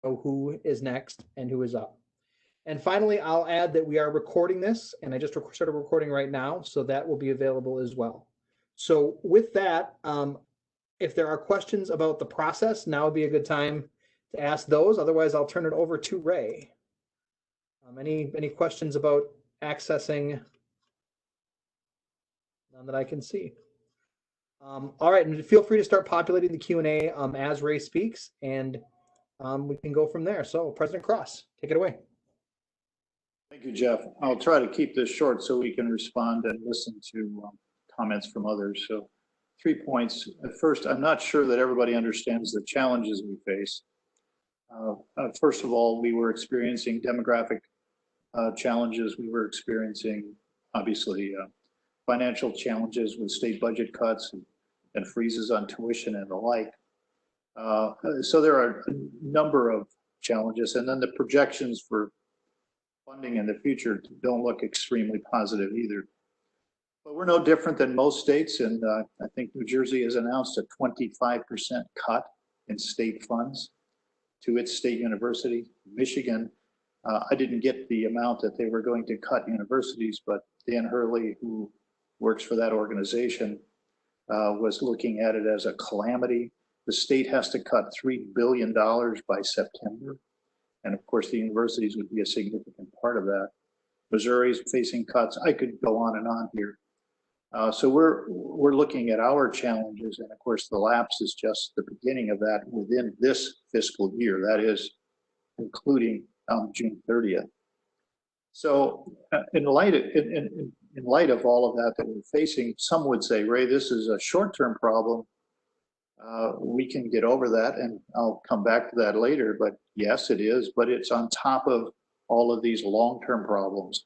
know who is next and who is up. And finally, I'll add that we are recording this, and I just started recording right now, so that will be available as well. So with that, if there are questions about the process, now would be a good time to ask those. Otherwise, I'll turn it over to Ray. Any questions about accessing? None that I can see. All right, and feel free to start populating the Q&A as Ray speaks, and we can go from there. So President Crosse, take it away. Thank you, Jeff. I'll try to keep this short so we can respond and listen to comments from others. So 3 points. First, I'm not sure that everybody understands the challenges we face. First of all, we were experiencing demographic challenges. We were experiencing, obviously, financial challenges with state budget cuts and freezes on tuition and the like. So there are a number of challenges, and then the projections for funding in the future don't look extremely positive either. But we're no different than most states, and I think New Jersey has announced a 25% cut in state funds to its state university. Michigan, I didn't get the amount that they were going to cut universities, but Dan Hurley, who works for that organization, was looking at it as a calamity. The state has to cut $3 billion by September. And of course, the universities would be a significant part of that. Missouri's facing cuts. I could go on and on here. So we're looking at our challenges, and of course, the lapse is just the beginning of that within this fiscal year. That is, including June 30th. So, in light of all of that we're facing, some would say, Ray, this is a short-term problem. We can get over that, and I'll come back to that later, but yes, it is, but it's on top of all of these long-term problems.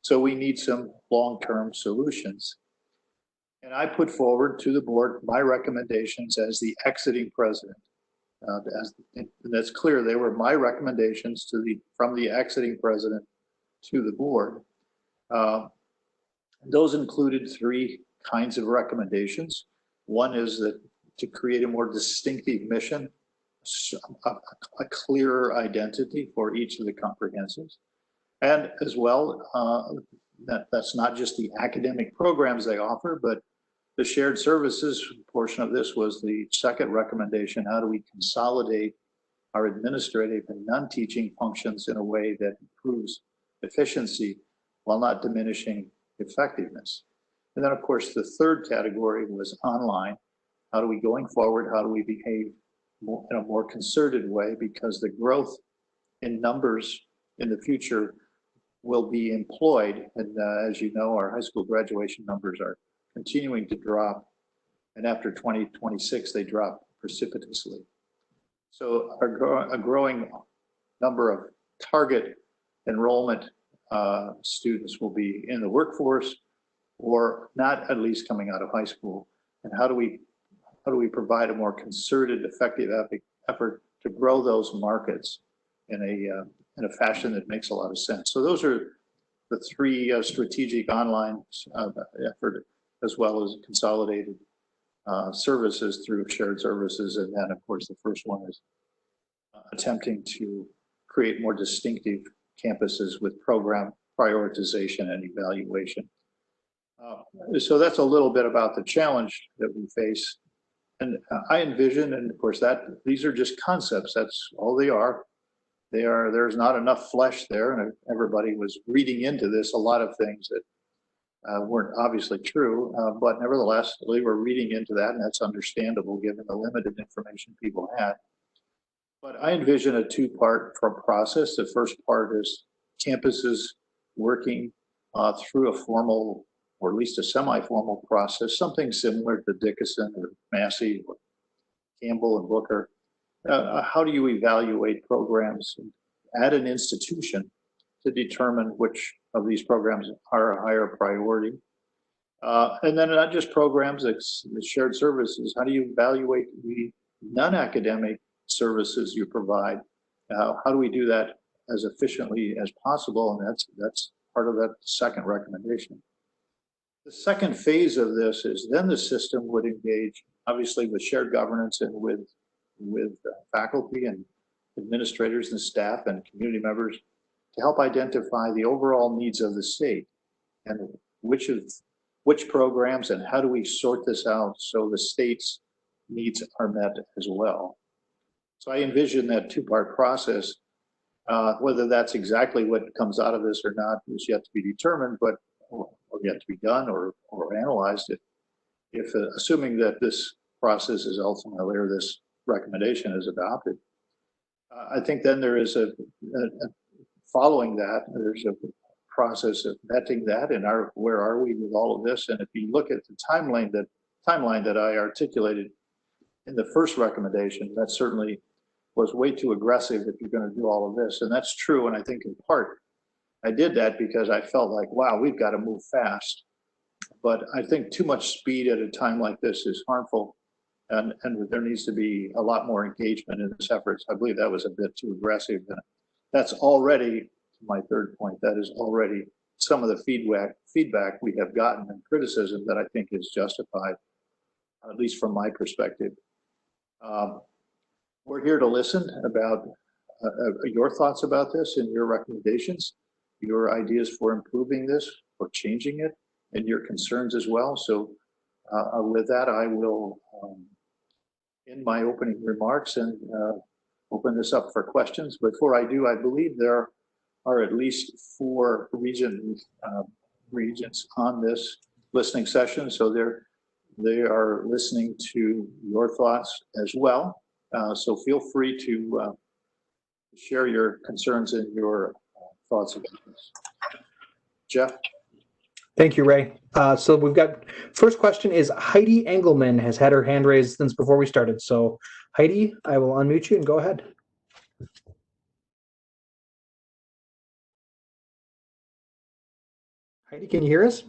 So we need some long-term solutions. And I put forward to the board my recommendations as the exiting president. And that's clear, they were my recommendations from the exiting president to the board. Those included 3 kinds of recommendations. One is that to create a more distinctive mission, a clearer identity for each of the comprehensives. And as well, that's not just the academic programs they offer, but the shared services portion of this was the second recommendation. How do we consolidate our administrative and non-teaching functions in a way that improves efficiency while not diminishing effectiveness? And then, of course, the third category was online. How do we, going forward, how do we behave in a more concerted way? Because the growth in numbers in the future will be employed. And as you know, our high school graduation numbers are continuing to drop. And after 2026, they drop precipitously. So a growing number of target enrollment students will be in the workforce or not, at least coming out of high school. And how do we provide a more concerted, effective effort to grow those markets in a fashion that makes a lot of sense? So those are the 3 strategic online effort, as well as consolidated services through shared services. And then, of course, the first one is attempting to create more distinctive campuses with program prioritization and evaluation. So that's a little bit about the challenge that we face. And I envision, and of course these are just concepts, that's all they are. There's not enough flesh there, and everybody was reading into this a lot of things that weren't obviously true, but nevertheless, they were reading into that, and that's understandable given the limited information people had. But I envision a 2-part process. The first part is campuses working through a formal, or at least a semi-formal process, something similar to Dickinson or Massey or Campbell and Booker. How do you evaluate programs at an institution to determine which of these programs are a higher priority? And then not just programs, it's the shared services. How do you evaluate the non-academic services you provide? How do we do that as efficiently as possible? And that's part of that second recommendation. The second phase of this is then the system would engage, obviously, with shared governance and with faculty and administrators and staff and community members to help identify the overall needs of the state and which programs and how do we sort this out so the state's needs are met as well. So I envision that two-part process. Whether that's exactly what comes out of this or not is yet to be determined, but or yet to be done or analyzed. If assuming that this process is ultimately, or this recommendation is adopted, I think then there is following that, there's a process of vetting that and where are we with all of this. And if you look at the timeline that I articulated in the first recommendation, that certainly was way too aggressive if you're going to do all of this. And that's true. And I think in part, I did that because I felt like, wow, we've got to move fast. But I think too much speed at a time like this is harmful. And there needs to be a lot more engagement in this effort. So I believe that was a bit too aggressive. And that's already, my third point, that is already some of the feedback we have gotten and criticism that I think is justified, at least from my perspective. We're here to listen about your thoughts about this and your recommendations, your ideas for improving this, for changing it, and your concerns as well. So with that, I will end my opening remarks and open this up for questions. Before I do, I believe there are at least 4 regions on this listening session. So they are listening to your thoughts as well. So feel free to share your concerns and your thoughts about this. Jeff? Thank you, Ray. So we've got, first question is Heidi Engelman has had her hand raised since before we started. So Heidi, I will unmute you and go ahead. Heidi, can you hear us?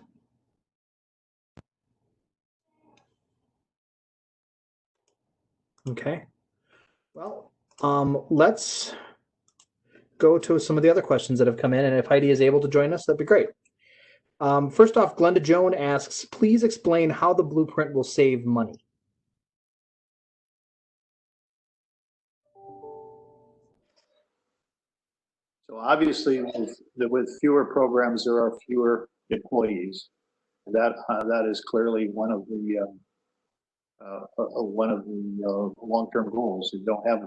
Okay. Well, let's go to some of the other questions that have come in, and if Heidi is able to join us, that'd be great. First off, Glenda Joan asks, please explain how the blueprint will save money. So obviously, with fewer programs, there are fewer employees. That is clearly one of the long-term goals. You don't have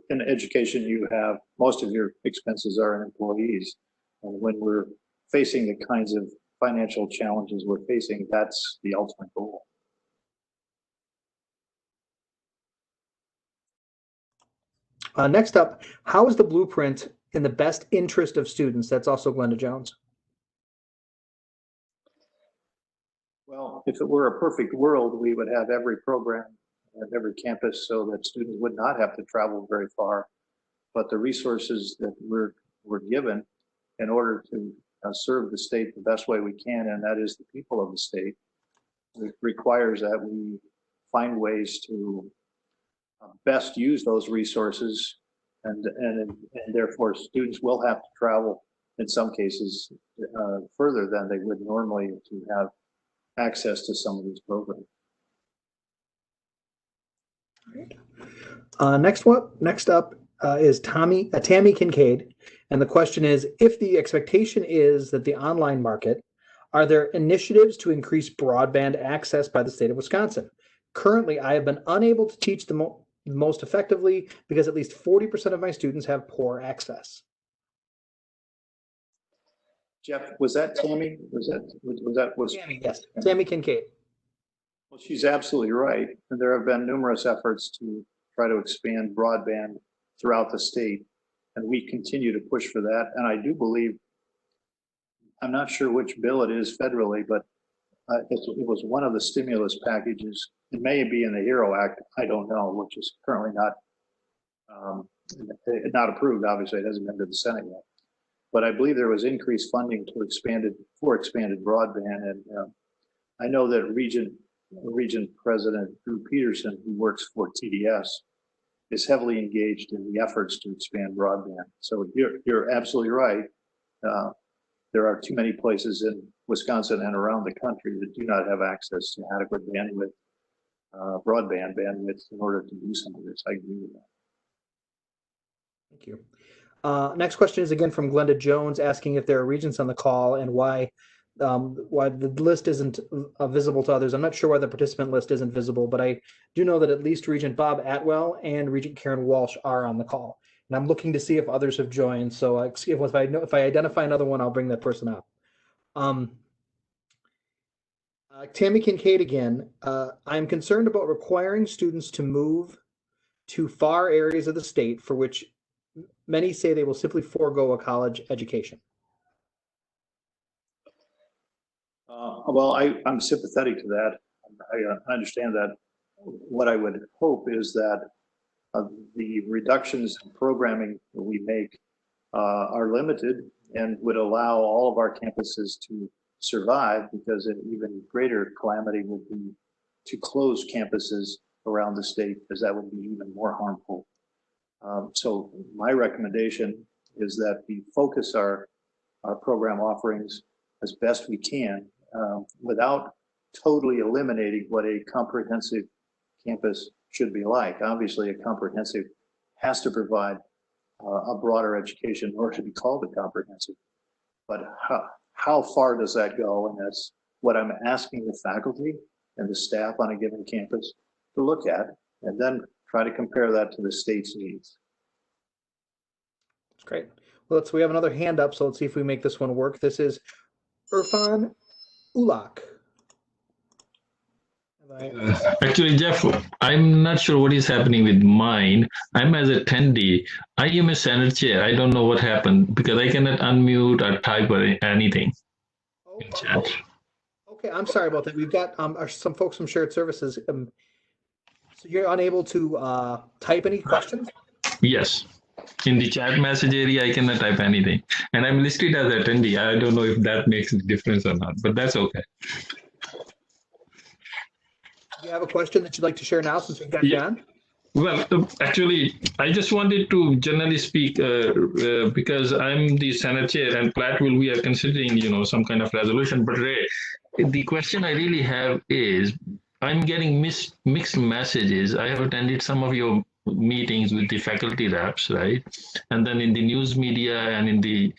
in education. You have most of your expenses are in employees, and when we're facing the kinds of financial challenges we're facing, that's the ultimate goal. Next up, how is the blueprint in the best interest of students? That's also Glenda Jones. Well, if it were a perfect world, we would have every program at every campus so that students would not have to travel very far. But the resources that we're given in order to serve the state the best way we can, and that is the people of the state, it requires that we find ways to best use those resources, and therefore students will have to travel in some cases further than they would normally to have access to some of these programs. Next up is Tammy Kincaid, and the question is, if the expectation is that the online market, are there initiatives to increase broadband access by the state of Wisconsin? Currently, I have been unable to teach the most effectively because at least 40% of my students have poor access. Jeff, was that Tammy? Was Tammy? Yes, Tammy Kincaid. Well, she's absolutely right. And there have been numerous efforts to try to expand broadband throughout the state, and we continue to push for that. And I do believe, I'm not sure which bill it is federally, but it was one of the stimulus packages. It may be in the HERO Act, I don't know, which is currently not approved. Obviously, it hasn't been to the Senate yet. But I believe there was increased funding to expanded broadband, and I know that Region President Drew Peterson, who works for TDS, is heavily engaged in the efforts to expand broadband. So you're absolutely right. There are too many places in Wisconsin and around the country that do not have access to adequate bandwidth, broadband bandwidth, in order to do some of this. I agree with that. Thank you. Next question is again from Glenda Jones, asking if there are regents on the call and why the list isn't visible to others. I'm not sure why the participant list isn't visible, but I do know that at least Regent Bob Atwell and Regent Karen Walsh are on the call. And I'm looking to see if others have joined. So if I identify another one, I'll bring that person up. Tammy Kincaid again. I'm concerned about requiring students to move to far areas of the state for which many say they will simply forego a college education. Well, I'm sympathetic to that. I understand that. What I would hope is that the reductions in programming that we make are limited and would allow all of our campuses to survive, because an even greater calamity would be to close campuses around the state, because that would be even more harmful. So my recommendation is that we focus our program offerings as best we can without totally eliminating what a comprehensive campus should be like. Obviously, a comprehensive has to provide a broader education in order to be called a comprehensive. But how far does that go? And that's what I'm asking the faculty and the staff on a given campus to look at, and then try to compare that to the state's needs. That's great. Well, we have another hand up, so let's see if we make this one work. This is Irfan Ulak. Actually, Jeff, I'm not sure what is happening with mine. I'm as attendee. I am a Senate chair. I don't know what happened because I cannot unmute or type or anything in chat. Okay, I'm sorry about that. We've got some folks from shared services. So you're unable to type any questions? Yes. In the chat message area, I cannot type anything. And I'm listed as attendee. I don't know if that makes a difference or not, but that's okay. Do you have a question that you'd like to share now since we've got you on? Well, actually, I just wanted to generally speak because I'm the Senate chair and Platteville, we are considering, some kind of resolution. But Ray, the question I really have is, I'm getting mixed messages. I have attended some of your meetings with the faculty reps, right? And then in the news media and in the,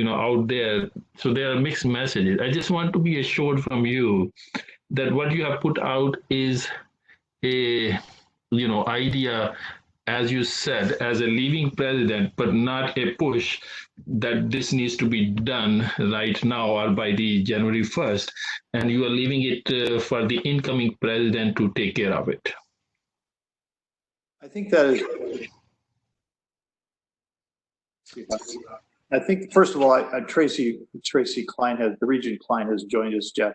out there. So there are mixed messages. I just want to be assured from you that what you have put out is a, idea, as you said, as a leaving president, but not a push that this needs to be done right now or by the January 1st. And you are leaving it for the incoming president to take care of it. I think that is, I think, first of all, Tracy Klein the Regent Klein has joined us, Jeff.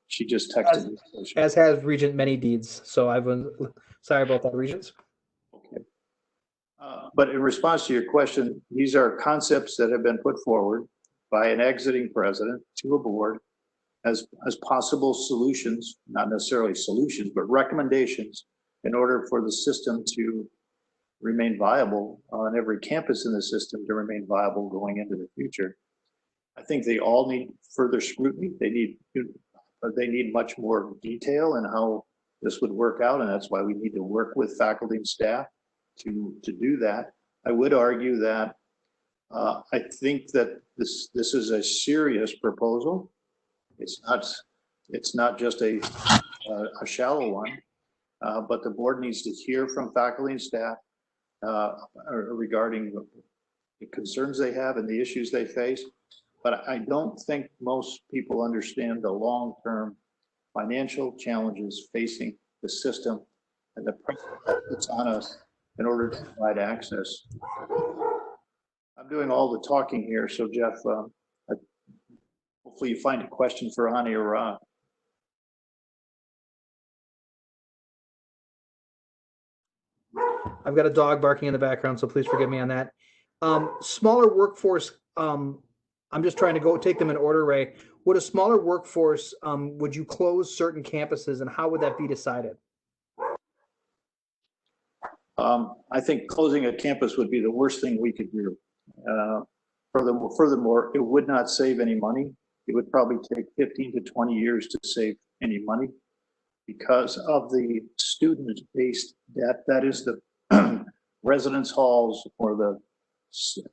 She just texted me. As has Regent Many Deeds. So I've been sorry about that, Regents. Okay. But in response to your question, these are concepts that have been put forward by an exiting president to a board as possible solutions, not necessarily solutions, but recommendations in order for the system to remain viable on every campus in the system to remain viable going into the future. I think they all need further scrutiny. They need much more detail in how this would work out, and that's why we need to work with faculty and staff to do that. I would argue that I think that this is a serious proposal. It's not just a shallow one, but the board needs to hear from faculty and staff regarding the concerns they have and the issues they face. But I don't think most people understand the long-term financial challenges facing the system and the pressure that's on us in order to provide access. I'm doing all the talking here, so Jeff, hopefully you find a question for Ani or Ra. I've got a dog barking in the background, so please forgive me on that. Smaller workforce, I'm just trying to take them in order, Ray. Would a smaller workforce, would you close certain campuses, and how would that be decided? I think closing a campus would be the worst thing we could do. Furthermore, it would not save any money. It would probably take 15 to 20 years to save any money because of the student-based debt. That is the residence halls or the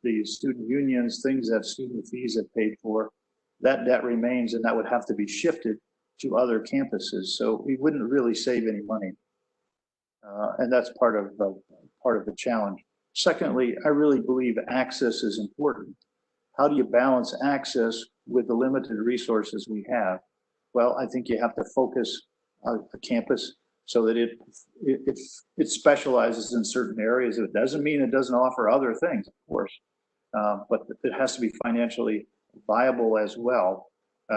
the student unions, things that student fees have paid for, that debt remains, and that would have to be shifted to other campuses. So we wouldn't really save any money. And that's part of the challenge. Secondly, I really believe access is important. How do you balance access with the limited resources we have? Well, I think you have to focus a campus so that it specializes in certain areas. It doesn't mean it doesn't offer other things, of course, but it has to be financially viable as well.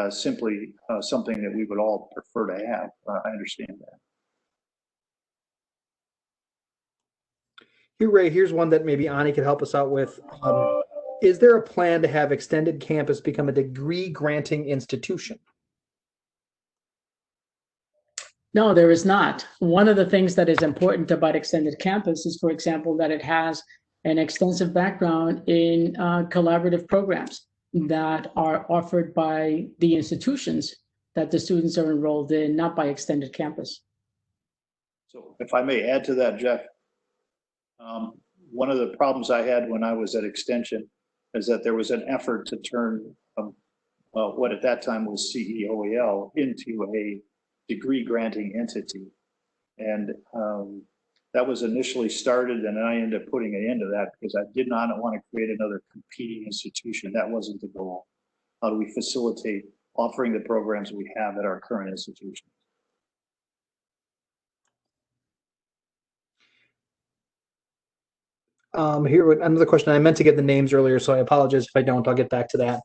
Simply something that we would all prefer to have. I understand that. Here, Ray, here's one that maybe Ani could help us out with. Is there a plan to have extended campus become a degree granting institution? No, there is not. One of the things that is important about extended campus is, for example, that it has an extensive background in collaborative programs that are offered by the institutions that the students are enrolled in, not by extended campus. So if I may add to that, Jeff, one of the problems I had when I was at Extension is that there was an effort to turn what at that time was CEOEL into a degree granting entity. And that was initially started, and I ended up putting an end to that because I did not want to create another competing institution. That wasn't the goal. How do we facilitate offering the programs we have at our current institutions? Here, another question. I meant to get the names earlier, so I apologize if I don't. I'll get back to that.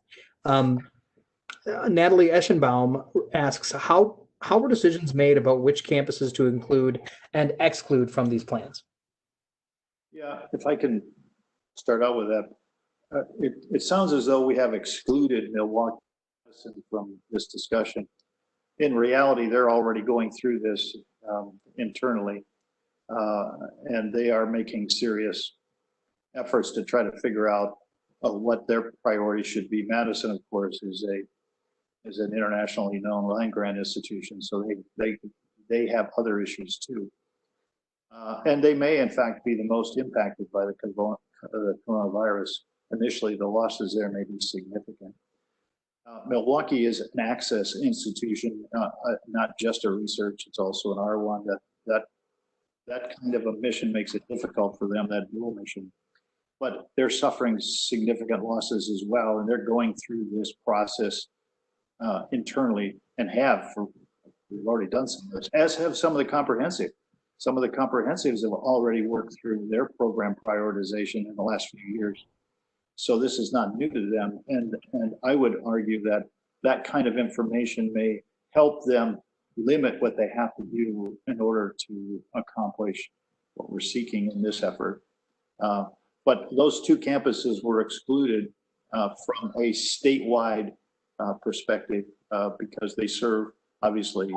Natalie Eschenbaum asks, how were decisions made about which campuses to include and exclude from these plans? Yeah, if I can start out with that. It sounds as though we have excluded Milwaukee from this discussion. In reality, they're already going through this internally, and they are making serious efforts to try to figure out what their priorities should be. Madison, of course, is an internationally known land grant institution, so they have other issues too, and they may in fact be the most impacted by the coronavirus. Initially, the losses there may be significant. Milwaukee is an access institution, not just a research. It's also an R1. That kind of a mission makes it difficult for them, that dual mission. But they're suffering significant losses as well, and they're going through this process internally, and we've already done some of this, as have some of the comprehensive. Some of the comprehensives have already worked through their program prioritization in the last few years. So this is not new to them, and I would argue that that kind of information may help them limit what they have to do in order to accomplish what we're seeking in this effort. But those two campuses were excluded from a statewide perspective because they serve, obviously,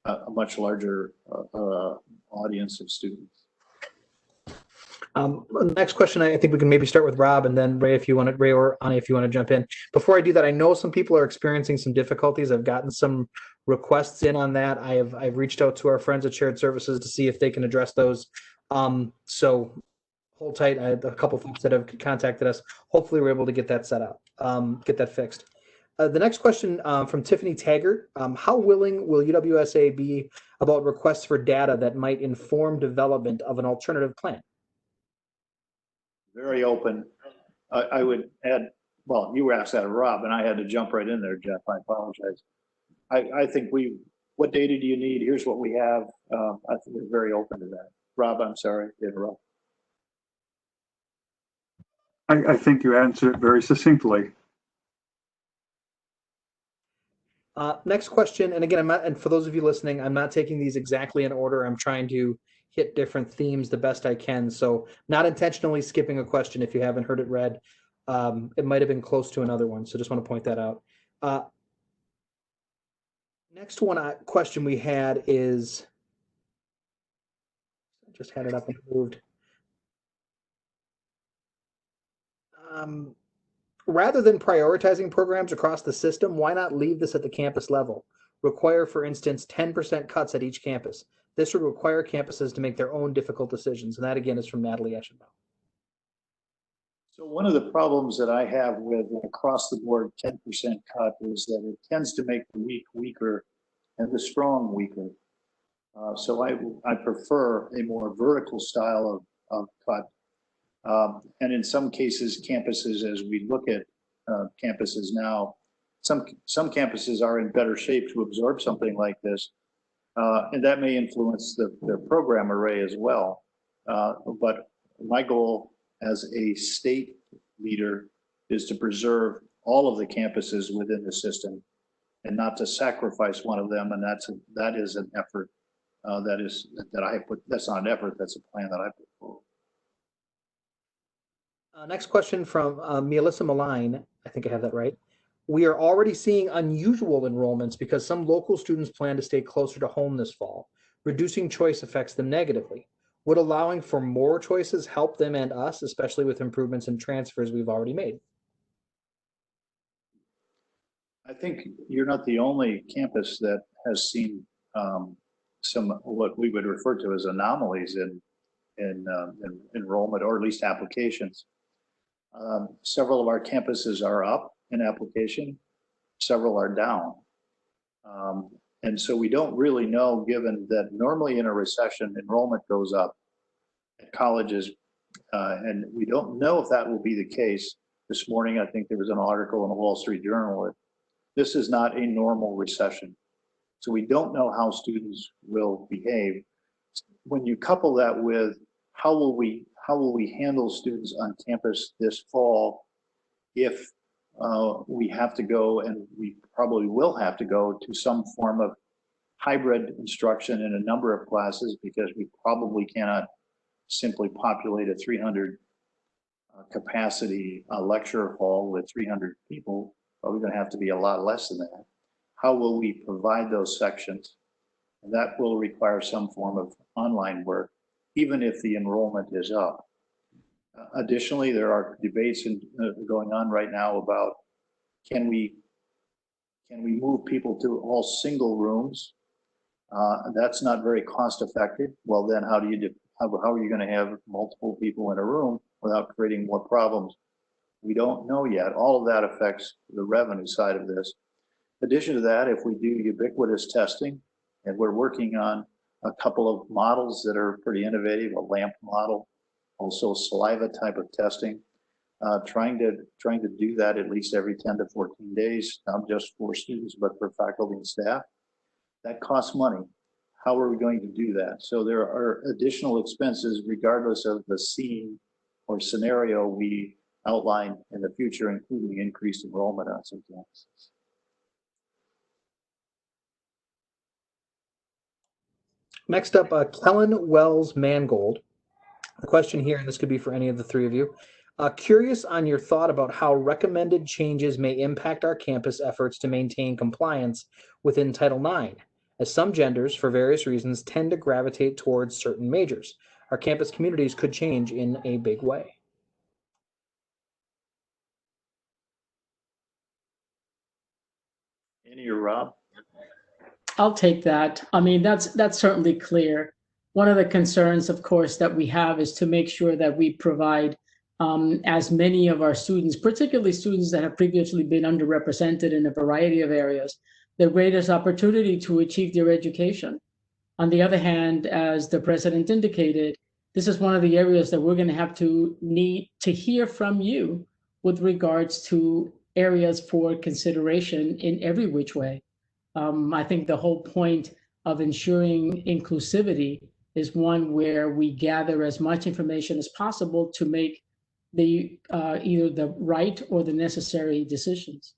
a much larger audience of students. Next question, I think we can maybe start with Rob, and then Ray, if you want to, Ray or Ani, if you want to jump in. Before I do that, I know some people are experiencing some difficulties. I've gotten some requests in on that. I've reached out to our friends at Shared Services to see if they can address those. So hold tight. I have a couple folks that have contacted us. Hopefully we're able to get that set up, get that fixed. The next question from Tiffany Taggart. How willing will UWSA be about requests for data that might inform development of an alternative plan? Very open. I would add, well, you were asked that of Rob, and I had to jump right in there, Jeff. I apologize. I think what data do you need? Here's what we have. I think we're very open to that. Rob, I'm sorry to interrupt. I think you answered it very succinctly. Next question, and again, and for those of you listening, I'm not taking these exactly in order. I'm trying to hit different themes the best I can. So not intentionally skipping a question if you haven't heard it read. It might have been close to another one, so just want to point that out. Next question we had is, I just had it up and moved. Rather than prioritizing programs across the system, why not leave this at the campus level? Require, for instance, 10% cuts at each campus. This would require campuses to make their own difficult decisions. And that, again, is from Natalie Eschenbaum. So one of the problems that I have with an across the board 10% cut is that it tends to make the weak weaker and the strong weaker. So I prefer a more vertical style of cut. And in some cases, campuses, as we look at campuses now, some campuses are in better shape to absorb something like this. And that may influence the program array as well. But my goal as a state leader is to preserve all of the campuses within the system and not to sacrifice one of them. And that is an effort that's not an effort, that's a plan that I put forward. Next question from Melissa Maline. I think I have that right. We are already seeing unusual enrollments because some local students plan to stay closer to home this fall. Reducing choice affects them negatively. Would allowing for more choices help them and us, especially with improvements and transfers we've already made? I think you're not the only campus that has seen some what we would refer to as anomalies in enrollment, or at least applications. Several of our campuses are up in application, several are down. And so we don't really know, given that normally in a recession, enrollment goes up at colleges, and we don't know if that will be the case. This morning, I think there was an article in the Wall Street Journal that this is not a normal recession. So we don't know how students will behave. When you couple that with how will we handle students on campus this fall if we have to go, and we probably will have to go to some form of hybrid instruction in a number of classes, because we probably cannot simply populate a 300 capacity lecture hall with 300 people. Probably going to have to be a lot less than that. How will we provide those sections? And that will require some form of online work, even if the enrollment is up. Additionally, there are debates going on right now about can we move people to all single rooms? That's not very cost effective. Well, then how are you going to have multiple people in a room without creating more problems? We don't know yet. All of that affects the revenue side of this. In addition to that, if we do ubiquitous testing, and we're working on a couple of models that are pretty innovative, a LAMP model, also saliva type of testing, trying to do that at least every 10 to 14 days, not just for students, but for faculty and staff. That costs money. How are we going to do that? So there are additional expenses regardless of the scene or scenario we outline in the future, including increased enrollment on some campuses. Next up, Kellen Wells Mangold. The question here, and this could be for any of the three of you. Curious on your thought about how recommended changes may impact our campus efforts to maintain compliance within Title IX, as some genders, for various reasons, tend to gravitate towards certain majors. Our campus communities could change in a big way. Annie or Rob? I'll take that. I mean, that's certainly clear. One of the concerns, of course, that we have is to make sure that we provide as many of our students, particularly students that have previously been underrepresented in a variety of areas, the greatest opportunity to achieve their education. On the other hand, as the president indicated, this is one of the areas that we're going to have to need to hear from you with regards to areas for consideration in every which way. I think the whole point of ensuring inclusivity is one where we gather as much information as possible to make the either the right or the necessary decisions.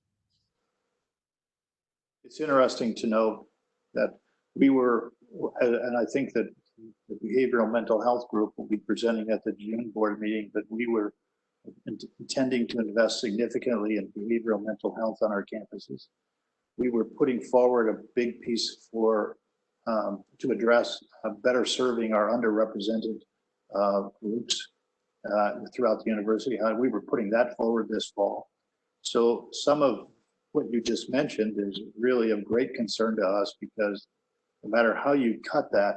It's interesting to know that we were, and I think that the behavioral mental health group will be presenting at the June board meeting, but we were intending to invest significantly in behavioral mental health on our campuses. We were putting forward a big piece for to address better serving our underrepresented groups throughout the university. We were putting that forward this fall. So some of what you just mentioned is really of great concern to us, because no matter how you cut that,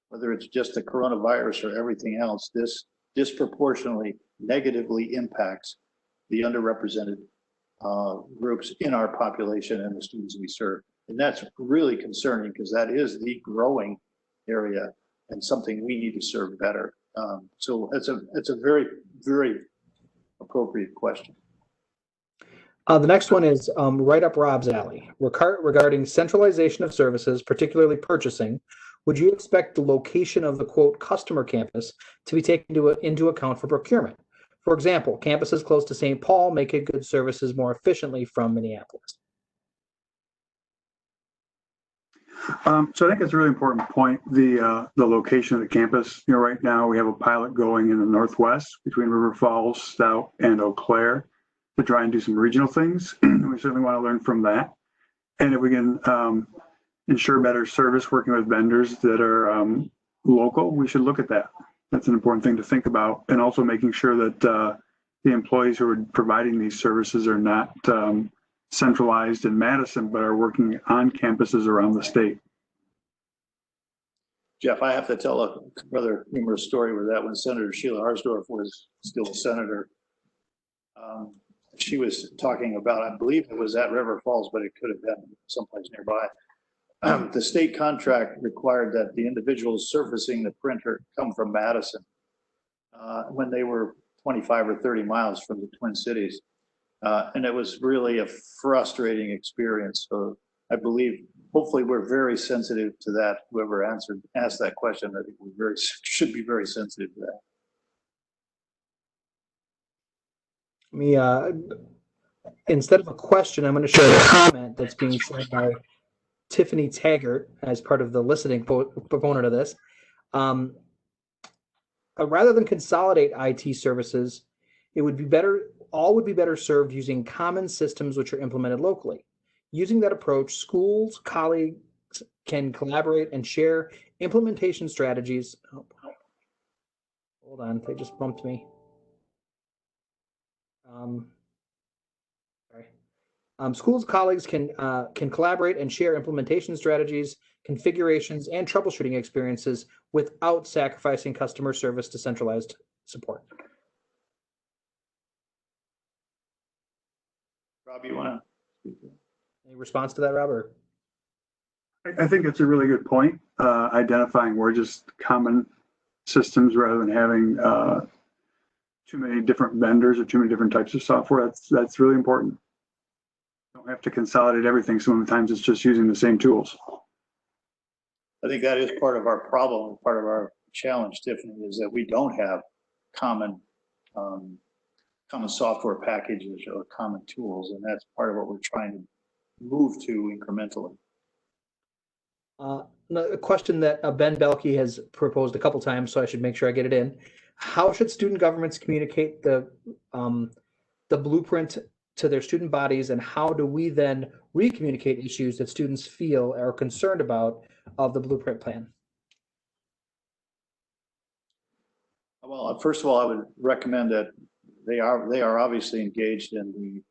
whether it's just the coronavirus or everything else, this disproportionately negatively impacts the underrepresented groups in our population and the students we serve. And that's really concerning because that is the growing area and something we need to serve better. So it's a very, very appropriate question. The next one is right up Rob's alley. Regarding centralization of services, particularly purchasing, would you expect the location of the quote customer campus to be taken into account for procurement? For example, campuses close to St. Paul may get good services more efficiently from Minneapolis. So I think it's a really important point, the location of the campus. Right now we have a pilot going in the Northwest between River Falls, Stout, and Eau Claire to try and do some regional things. We certainly want to learn from that. And if we can ensure better service working with vendors that are local, we should look at that. That's an important thing to think about. And also making sure that the employees who are providing these services are not centralized in Madison, but are working on campuses around the state. Jeff, I have to tell a rather humorous story with that when Senator Sheila Harsdorf was still a senator. She was talking about, I believe it was at River Falls, but it could have been someplace nearby. The state contract required that the individuals surfacing the printer come from Madison when they were 25 or 30 miles from the Twin Cities. And it was really a frustrating experience. So I believe, hopefully we're very sensitive to that. Whoever asked that question, I think we should be very sensitive to that. Instead of a question, I'm going to share a comment that's being shared by Tiffany Taggart as part of the listening proponent of this. Rather than consolidate IT services, it would be better, all would be better served using common systems which are implemented locally. Using that approach, schools, colleagues can collaborate and share implementation strategies. Oh, hold on, they just bumped me. Schools, colleagues can collaborate and share implementation strategies, configurations, and troubleshooting experiences without sacrificing customer service to centralized support. Rob, you want to speak to that? Any response to that, Rob? Or? I think it's a really good point, identifying where just common systems rather than having too many different vendors or too many different types of software. That's really important. Don't have to consolidate everything. Sometimes it's just using the same tools. I think that is part of our problem, part of our challenge, Tiffany, is that we don't have common software packages or common tools, and that's part of what we're trying to move to incrementally. A question that Ben Belke has proposed a couple times, so I should make sure I get it in. How should student governments communicate the blueprint to their student bodies, and how do we then re-communicate issues that students feel are concerned about of the blueprint plan? Well, first of all, I would recommend that they are obviously engaged in the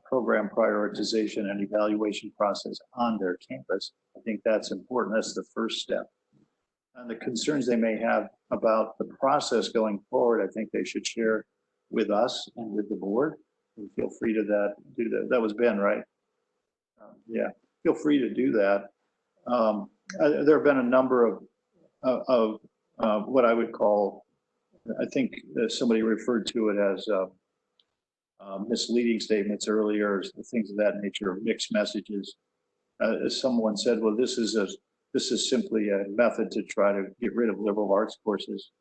program prioritization and evaluation process on their campus. I think that's important. That's the first step. And the concerns they may have about the process going forward, I think they should share with us and with the board. And feel free to do that. That was Ben, right? Yeah, feel free to do that. There have been a number of what I would call, I think somebody referred to it as misleading statements earlier, things of that nature, mixed messages. As someone said, well, this is simply a method to try to get rid of liberal arts courses.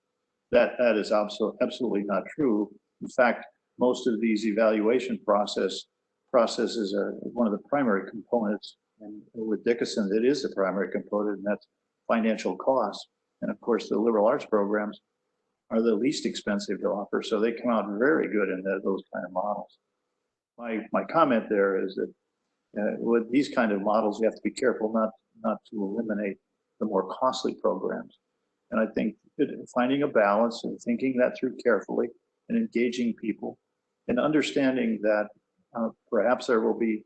That is absolutely not true. In fact, most of these evaluation processes are one of the primary components, and with Dickinson, it is the primary component, and that's financial cost. And of course, the liberal arts programs are the least expensive to offer, so they come out very good in those kind of models. My comment there is that with these kind of models, you have to be careful not to eliminate the more costly programs. And I think finding a balance and thinking that through carefully and engaging people and understanding that perhaps there will be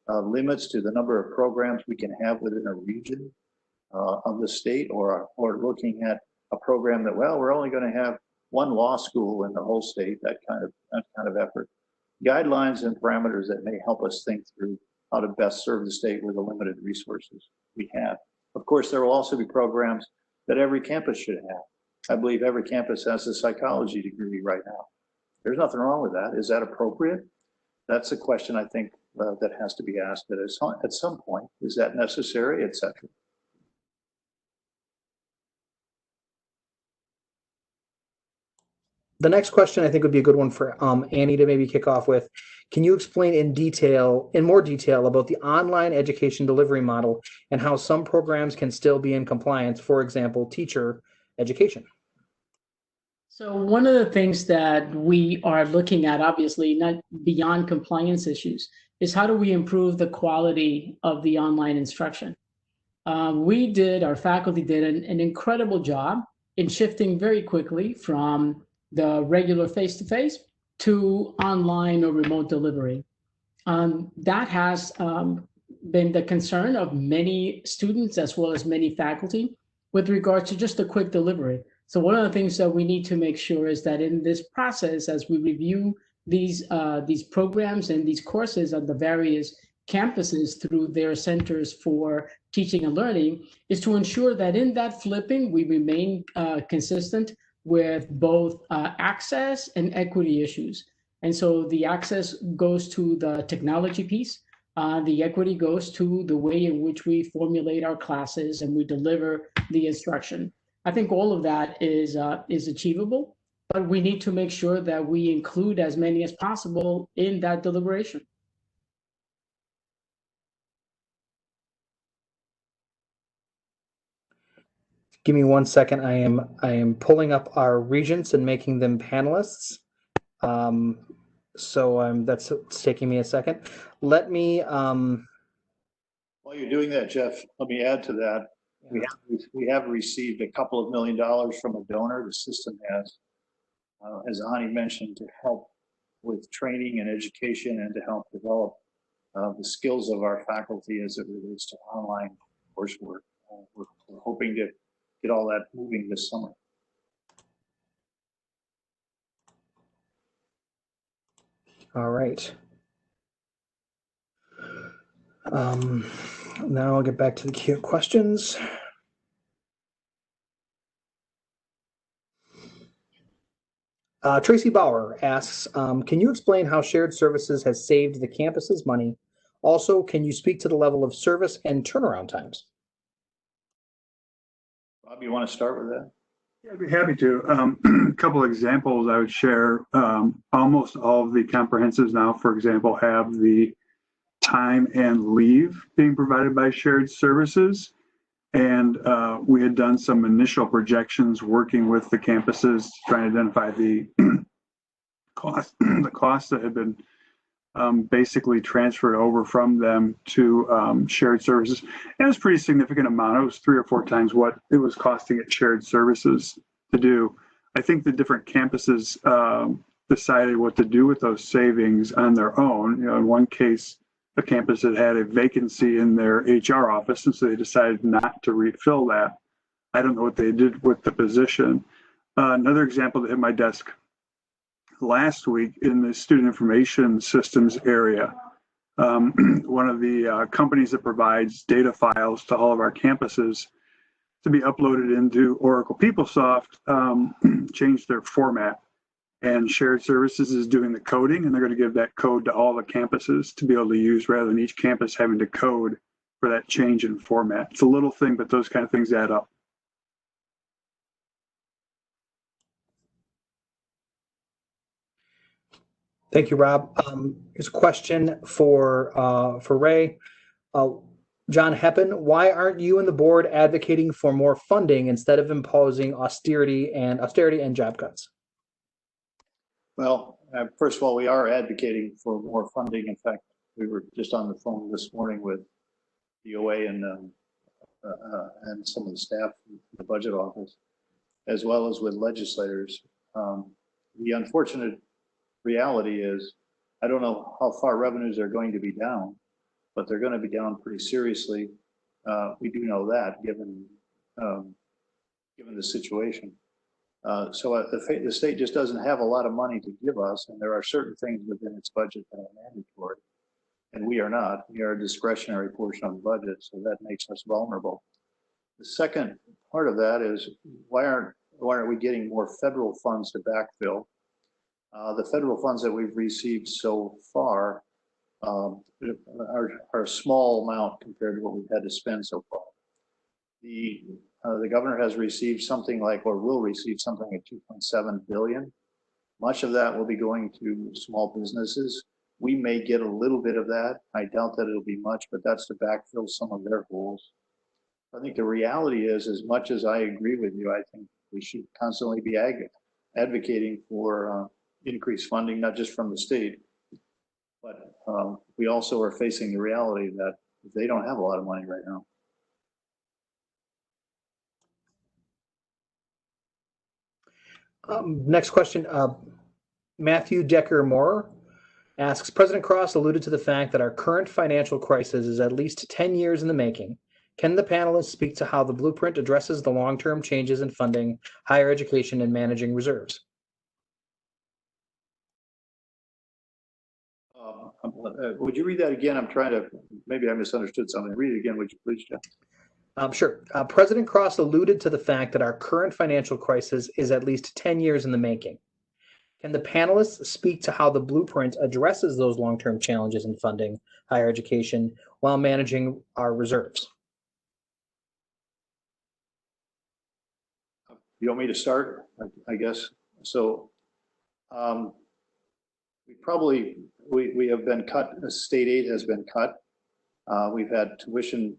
limits to the number of programs we can have within a region of the state, or looking at a program that, well, we're only going to have one law school in the whole state, that kind of effort. Guidelines and parameters that may help us think through how to best serve the state with the limited resources we have. Of course, there will also be programs that every campus should have. I believe every campus has a psychology degree right now. There's nothing wrong with that. Is that appropriate? That's a question I think that has to be asked at some point. Is that necessary, et cetera? The next question I think would be a good one for Annie to maybe kick off with. Can you explain in more detail about the online education delivery model and how some programs can still be in compliance, for example, teacher education? So one of the things that we are looking at, obviously not beyond compliance issues, is how do we improve the quality of the online instruction? Our faculty did an incredible job in shifting very quickly from the regular face-to-face to online or remote delivery. That has been the concern of many students as well as many faculty with regard to just a quick delivery. So one of the things that we need to make sure is that in this process, as we review these programs and these courses on the various campuses through their centers for teaching and learning, is to ensure that in that flipping, we remain consistent with both access and equity issues. And so the access goes to the technology piece. The equity goes to the way in which we formulate our classes and we deliver the instruction. I think all of that is achievable, but we need to make sure that we include as many as possible in that deliberation. Give me 1 second. I am pulling up our regents and making them panelists. That's taking me a second. Let me. While you're doing that, Jeff, let me add to that. We have received a couple of $1 million from a donor. The system has, as Ani mentioned, to help with training and education and to help develop the skills of our faculty as it relates to online coursework. We're hoping to get all that moving this summer. All right. Now I'll get back to the queue questions. Tracy Bauer asks, can you explain how shared services has saved the campus's money? Also, can you speak to the level of service and turnaround times? Rob, you want to start with that? Yeah, I'd be happy to. A couple of examples I would share. Almost all of the comprehensives now, for example, have the time and leave being provided by shared services. And we had done some initial projections working with the campuses to try and identify the costs that had been basically transferred over from them to shared services. And it was a pretty significant amount. It was 3 or 4 times what it was costing at shared services to do. I think the different campuses decided what to do with those savings on their own. You know, in one case, the campus had a vacancy in their HR office, and so they decided not to refill that. I don't know what they did with the position. Another example that hit my desk last week in the student information systems area, one of the companies that provides data files to all of our campuses to be uploaded into Oracle PeopleSoft changed their format. And shared services is doing the coding, and they're going to give that code to all the campuses to be able to use rather than each campus having to code for that change in format. It's a little thing, but those kind of things add up. Thank you, Rob. Here's a question for Ray. John Heppen, why aren't you and the board advocating for more funding instead of imposing austerity and job cuts? Well, first of all, we are advocating for more funding. In fact, we were just on the phone this morning with DOA and some of the staff in the budget office, as well as with legislators. The unfortunate reality is, I don't know how far revenues are going to be down, but they're going to be down pretty seriously. We do know that, given the situation. The state just doesn't have a lot of money to give us, and there are certain things within its budget that are mandatory, and we are not. We are a discretionary portion of the budget, so that makes us vulnerable. The second part of that is why aren't we getting more federal funds to backfill? The federal funds that we've received so far are a small amount compared to what we've had to spend so far. The governor has received something like, or will receive something like 2.7 billion. Much of that will be going to small businesses. We may get a little bit of that. I doubt that it'll be much, but that's to backfill some of their holes. I think the reality is, as much as I agree with you, I think we should constantly be advocating for increased funding, not just from the state, but we also are facing the reality that they don't have a lot of money right now. Next question, Matthew Decker Moore asks, President Crosse alluded to the fact that our current financial crisis is at least 10 years in the making. Can the panelists speak to how the blueprint addresses the long-term changes in funding higher education and managing reserves? Would you read that again? I'm trying to, maybe I misunderstood something. Read it again, would you please, Jeff? Sure. President Crosse alluded to the fact that our current financial crisis is at least 10 years in the making. Can the panelists speak to how the blueprint addresses those long-term challenges in funding higher education while managing our reserves? You want me to start? I guess. So we have been cut, state aid has been cut. We've had tuition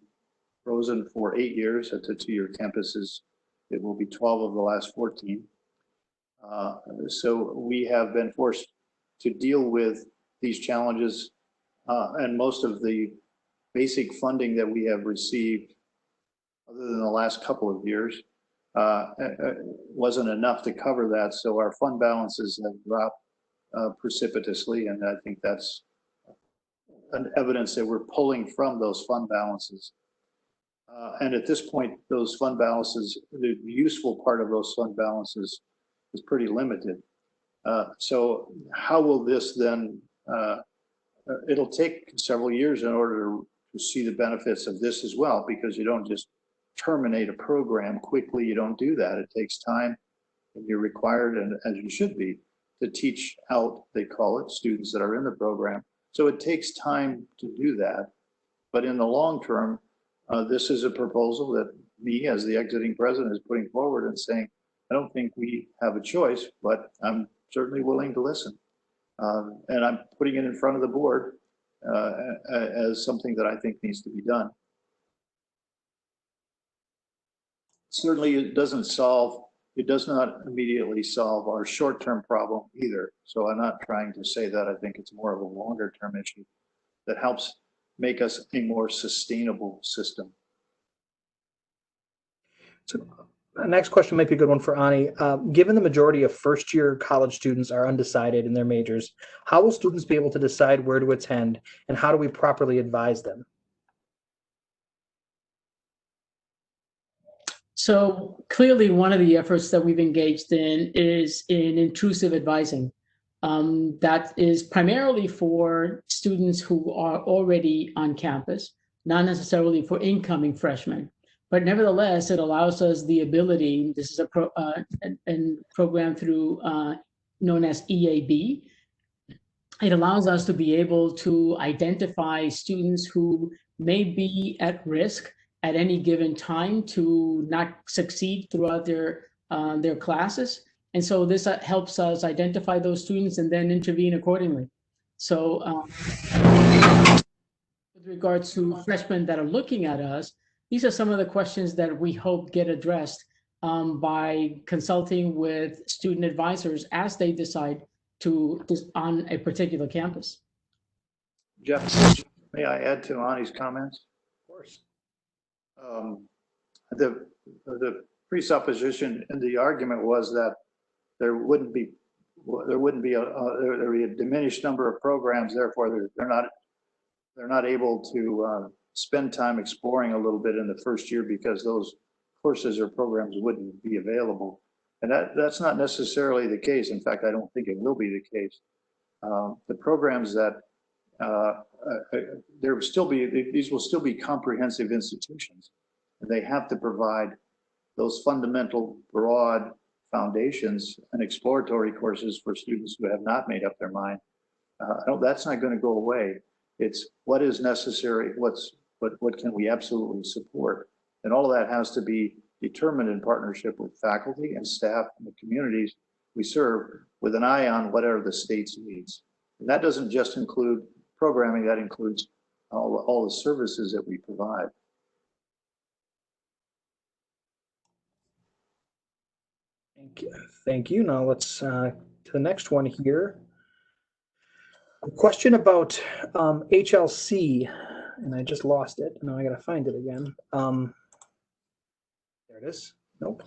frozen for 8 years at the 2-year campuses. It will be 12 of the last 14. So we have been forced to deal with these challenges, and most of the basic funding that we have received, other than the last couple of years, wasn't enough to cover that. So our fund balances have dropped precipitously, and I think that's an evidence that we're pulling from those fund balances. And at this point, those fund balances, the useful part of those fund balances is pretty limited. So how will this then, it'll take several years in order to see the benefits of this as well, because you don't just terminate a program quickly. You don't do that. It takes time, and you're required, and as you should be, to teach out, they call it, students that are in the program. So it takes time to do that. But in the long term, this is a proposal that me, as the exiting president, is putting forward and saying, I don't think we have a choice, but I'm certainly willing to listen. And I'm putting it in front of the board as something that I think needs to be done. Certainly it does not immediately solve our short-term problem either. So I'm not trying to say that. I think it's more of a longer-term issue that helps make us a more sustainable system. So the next question might be a good one for Ani. Given the majority of first-year college students are undecided in their majors, how will students be able to decide where to attend, and how do we properly advise them? So clearly one of the efforts that we've engaged in is in intrusive advising. That is primarily for students who are already on campus, not necessarily for incoming freshmen. But nevertheless, it allows us the ability, this is a program through known as EAB. It allows us to be able to identify students who may be at risk at any given time to not succeed throughout their classes. And so this helps us identify those students and then intervene accordingly. So with regards to freshmen that are looking at us, these are some of the questions that we hope get addressed by consulting with student advisors as they decide to on a particular campus. Jeff, may I add to Ani's comments? Of course. The presupposition in the argument was that there would be a diminished number of programs, therefore they're not able to spend time exploring a little bit in the first year because those courses or programs wouldn't be available. And that's not necessarily the case. In fact, I don't think it will be the case. The programs that these will still be comprehensive institutions, and they have to provide those fundamental, broad foundations and exploratory courses for students who have not made up their mind. That's not going to go away. It's what is necessary, what can we absolutely support, and all of that has to be determined in partnership with faculty and staff and the communities we serve, with an eye on what are the state's needs. And that doesn't just include programming, that includes all the services that we provide. Thank you. Now let's to the next one here. A question about HLC, and I just lost it. Now I got to find it again. There it is. Nope.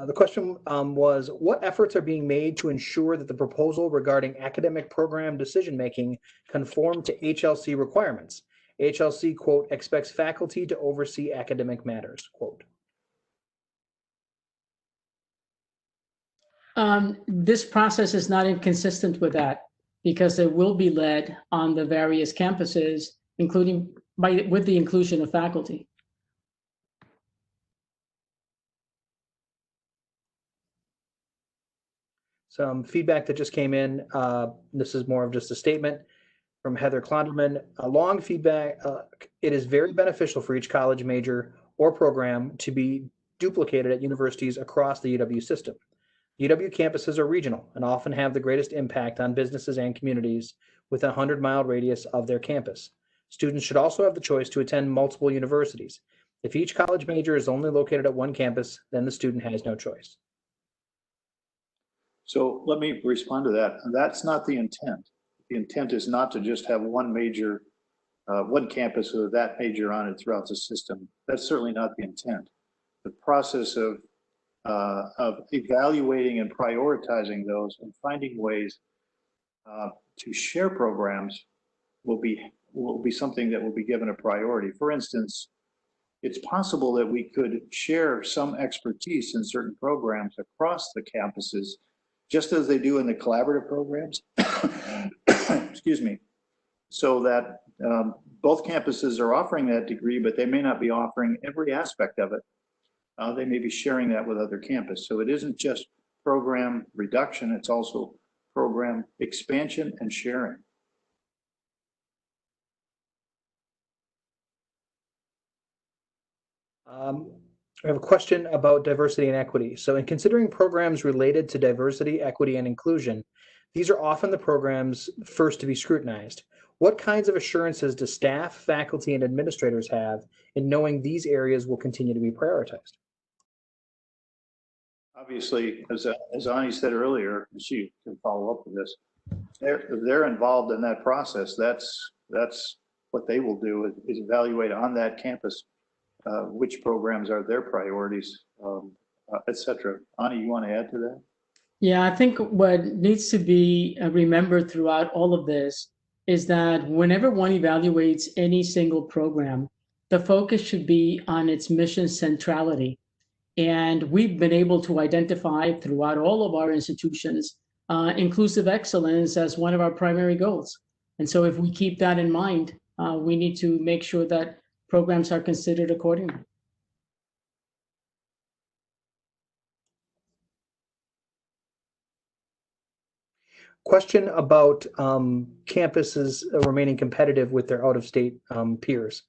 The question was, what efforts are being made to ensure that the proposal regarding academic program decision-making conform to HLC requirements? HLC, quote, expects faculty to oversee academic matters, quote. This process is not inconsistent with that, because it will be led on the various campuses, including with the inclusion of faculty. Some feedback that just came in. This is more of just a statement from Heather Klonderman. A long feedback. It is very beneficial for each college major or program to be duplicated at universities across the UW system. UW campuses are regional and often have the greatest impact on businesses and communities within a 100-mile radius of their campus. Students should also have the choice to attend multiple universities. If each college major is only located at one campus, then the student has no choice. So let me respond to that. That's not the intent. The intent is not to just have one major, one campus with that major on it throughout the system. That's certainly not the intent. The process of evaluating and prioritizing those and finding ways to share programs will be something that will be given a priority. For instance, it's possible that we could share some expertise in certain programs across the campuses, just as they do in the collaborative programs, excuse me, so that both campuses are offering that degree, but they may not be offering every aspect of it. They may be sharing that with other campuses. So it isn't just program reduction, it's also program expansion and sharing. I have a question about diversity and equity. So in considering programs related to diversity, equity, and inclusion, these are often the programs first to be scrutinized. What kinds of assurances do staff, faculty, and administrators have in knowing these areas will continue to be prioritized? Obviously, as Ani said earlier, she can follow up with this, they're involved in that process. That's what they will do is evaluate on that campus which programs are their priorities, et cetera. Ani, you want to add to that? Yeah, I think what needs to be remembered throughout all of this is that whenever one evaluates any single program, the focus should be on its mission centrality. And we've been able to identify throughout all of our institutions inclusive excellence as one of our primary goals. And so if we keep that in mind, we need to make sure that programs are considered accordingly. Question about campuses remaining competitive with their out-of-state peers.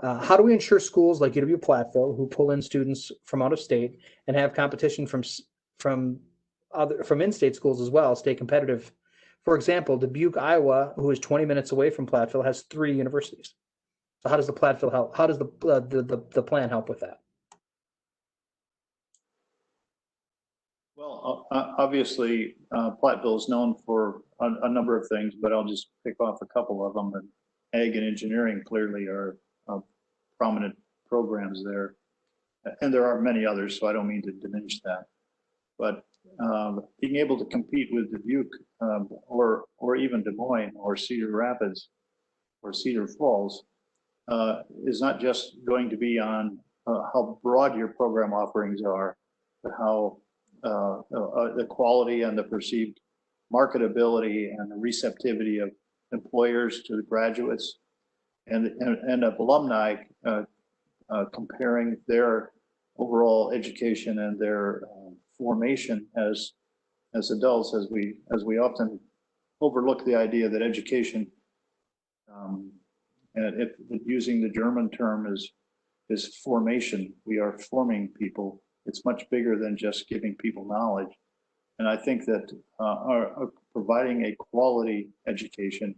How do we ensure schools like UW Platteville, who pull in students from out of state and have competition from in-state schools as well, stay competitive? For example, Dubuque, Iowa, who is 20 minutes away from Platteville, has 3 universities. So how does the Platteville help? How does the plan help with that? Well, obviously, Platteville is known for a number of things, but I'll just pick off a couple of them. And ag and engineering clearly are prominent programs there. And there are many others, so I don't mean to diminish that. But being able to compete with Dubuque or even Des Moines or Cedar Rapids or Cedar Falls is not just going to be on how broad your program offerings are, how the quality and the perceived marketability and the receptivity of employers to the graduates and of alumni, comparing their overall education and their formation as adults, as we often overlook the idea that education, and if using the German term is formation, we are forming people. It's much bigger than just giving people knowledge. And I think that providing a quality education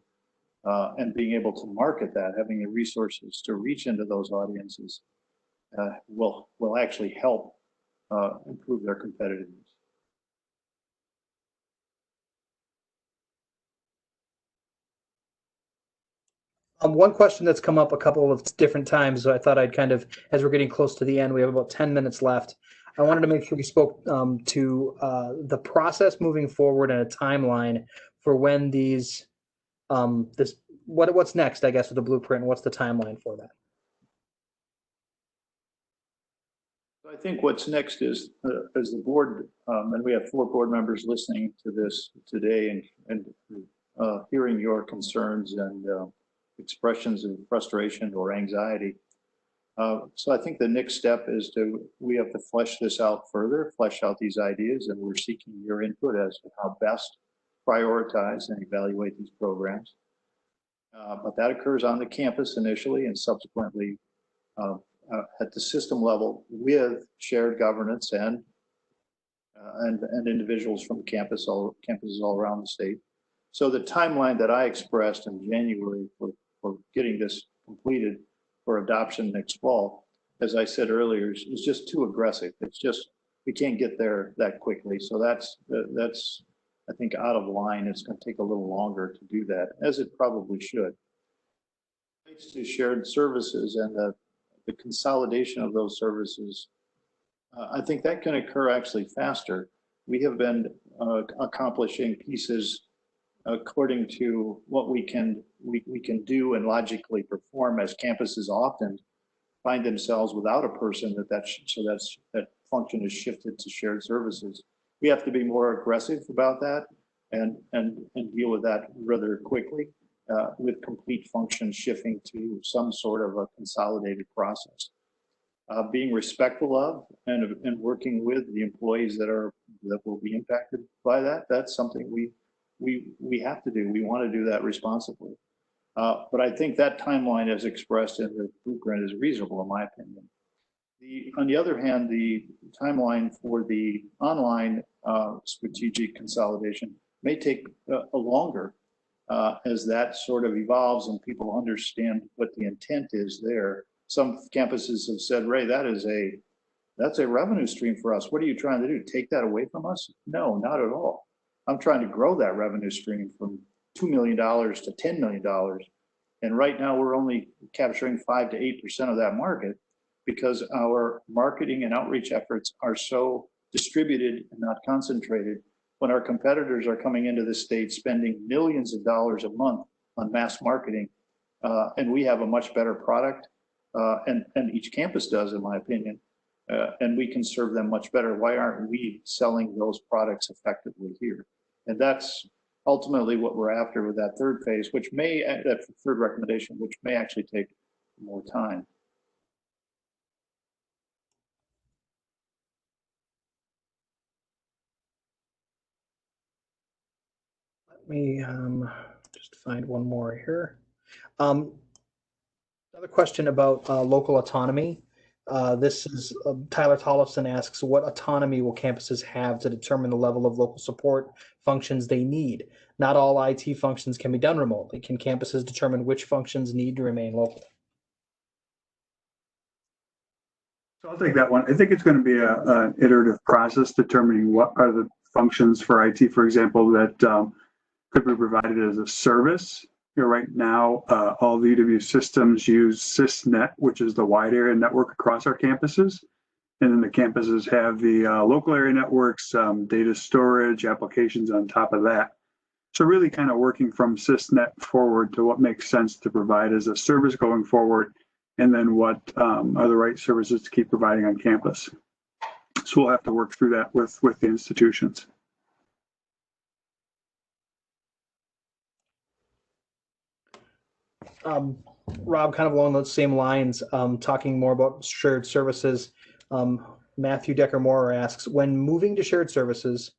and being able to market that, having the resources to reach into those audiences will actually help improve their competitiveness. One question that's come up a couple of different times, so I thought I'd kind of, as we're getting close to the end, we have about 10 minutes left. I wanted to make sure we spoke to the process moving forward and a timeline for when these, what's next, I guess, with the blueprint, and what's the timeline for that? I think what's next is, as the board, and we have 4 board members listening to this today and hearing your concerns and expressions of frustration or anxiety. So I think the next step is we have to flesh this out further, flesh out these ideas, and we're seeking your input as to how best prioritize and evaluate these programs. But that occurs on the campus initially and subsequently at the system level with shared governance and individuals from campuses all around the state. So the timeline that I expressed in January for getting this completed for adoption next fall, as I said earlier, is just too aggressive. It's just, we can't get there that quickly. So that's I think out of line. It's going to take a little longer to do that, as it probably should. Thanks to shared services and the consolidation of those services, I think that can occur actually faster. We have been accomplishing pieces according to what we can do and logically perform, as campuses often find themselves without a person that function is shifted to shared services. We have to be more aggressive about that and deal with that rather quickly, with complete functions shifting to some sort of a consolidated process. Being respectful of and working with the employees that will be impacted by that, that's something we have to do. We want to do that responsibly. But I think that timeline as expressed in the blueprint is reasonable, in my opinion. On the other hand, the timeline for the online strategic consolidation may take a longer as that sort of evolves and people understand what the intent is there. Some campuses have said, Ray, that's a revenue stream for us. What are you trying to do? Take that away from us? No, not at all. I'm trying to grow that revenue stream from $2 million to $10 million. And right now we're only capturing 5 to 8% of that market because our marketing and outreach efforts are so distributed and not concentrated. When our competitors are coming into the state spending millions of dollars a month on mass marketing, and we have a much better product, and each campus does, in my opinion, and we can serve them much better. Why aren't we selling those products effectively here? And that's ultimately what we're after with that third phase, that third recommendation, which may actually take more time. Let me just find one more here. Another question about local autonomy. This is Tyler Tollefson asks, what autonomy will campuses have to determine the level of local support functions they need? Not all IT functions can be done remotely. Can campuses determine which functions need to remain local? So I'll take that one. I think it's going to be an iterative process determining what are the functions for IT, for example, that could be provided as a service. Right now, all the UW systems use SysNet, which is the wide area network across our campuses. And then the campuses have the local area networks, data storage, applications on top of that. So really kind of working from SysNet forward to what makes sense to provide as a service going forward and then what are the right services to keep providing on campus. So we'll have to work through that with the institutions. Rob, kind of along those same lines, talking more about shared services. Matthew Decker-Moore asks, when moving to shared services,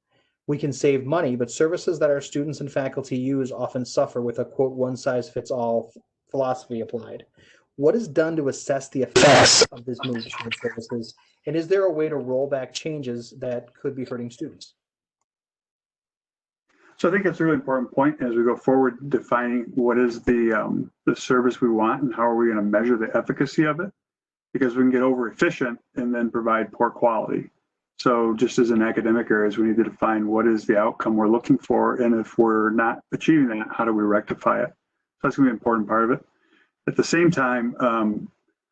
we can save money, but services that our students and faculty use often suffer with a quote one-size-fits-all philosophy applied. What is done to assess the effects of this move to shared services? And is there a way to roll back changes that could be hurting students? So I think it's a really important point as we go forward, defining what is the service we want and how are we going to measure the efficacy of it, because we can get over efficient and then provide poor quality. So just as in academic areas, we need to define what is the outcome we're looking for, and if we're not achieving that, how do we rectify it? So that's going to be an important part of it. At the same time,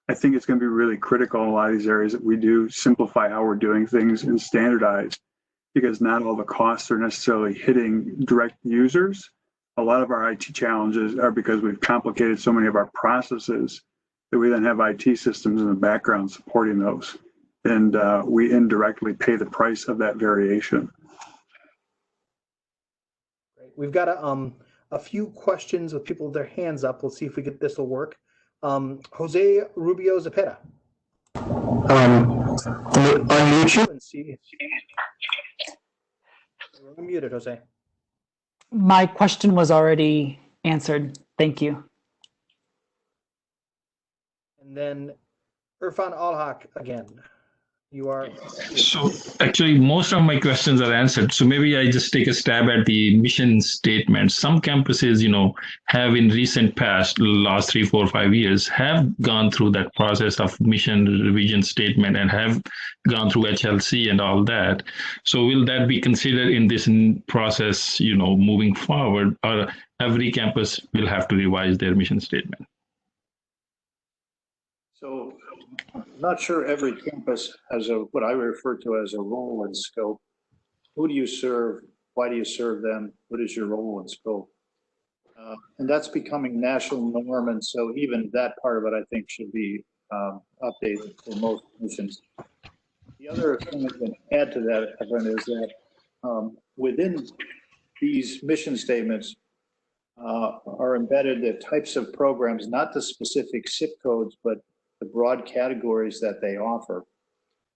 I think it's going to be really critical in a lot of these areas that we do simplify how we're doing things and standardize, because not all the costs are necessarily hitting direct users. A lot of our IT challenges are because we've complicated so many of our processes that we then have IT systems in the background supporting those. And we indirectly pay the price of that variation. Great. We've got a few questions with people with their hands up. Let's see if this will work. Jose Rubio Zepeda. Unmute you and see. You're unmuted, Jose. My question was already answered. Thank you. And then Irfan Alhaq again. You are. So actually, most of my questions are answered. So maybe I just take a stab at the mission statement. Some campuses, have in recent past, last 3, 4, 5 years, have gone through that process of mission revision statement and have gone through HLC and all that. So will that be considered in this process, moving forward, or every campus will have to revise their mission statement? So I'm not sure every campus has what I refer to as a role and scope. Who do you serve? Why do you serve them? What is your role and scope? And that's becoming national norm. And so even that part of it, I think, should be updated for most missions. The other thing I can add to that, Evan, is that within these mission statements are embedded the types of programs, not the specific zip codes, but the broad categories that they offer.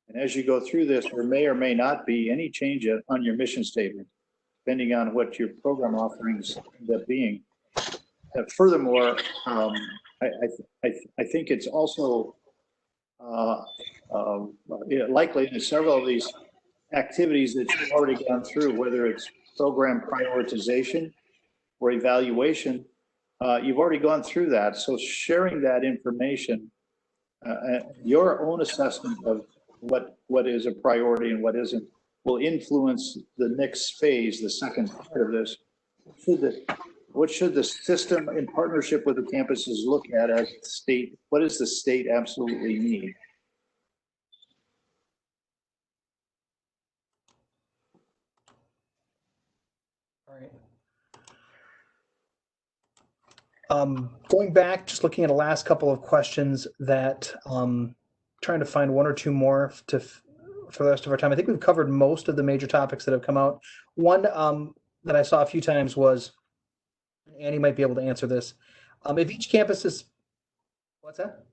And as you go through this, there may or may not be any change on your mission statement, depending on what your program offerings end up being. Furthermore, I think it's also likely in several of these activities that you've already gone through, whether it's program prioritization or evaluation, you've already gone through that. So sharing that information, your own assessment of what is a priority and what isn't, will influence the next phase, the second part of this. What should the system in partnership with the campuses look at as the state? What does the state absolutely need? All right. Going back, just looking at the last couple of questions that trying to find one or two more for the rest of our time. I think we've covered most of the major topics that have come out. One that I saw a few times was, Annie might be able to answer this. If each campus is, what's that?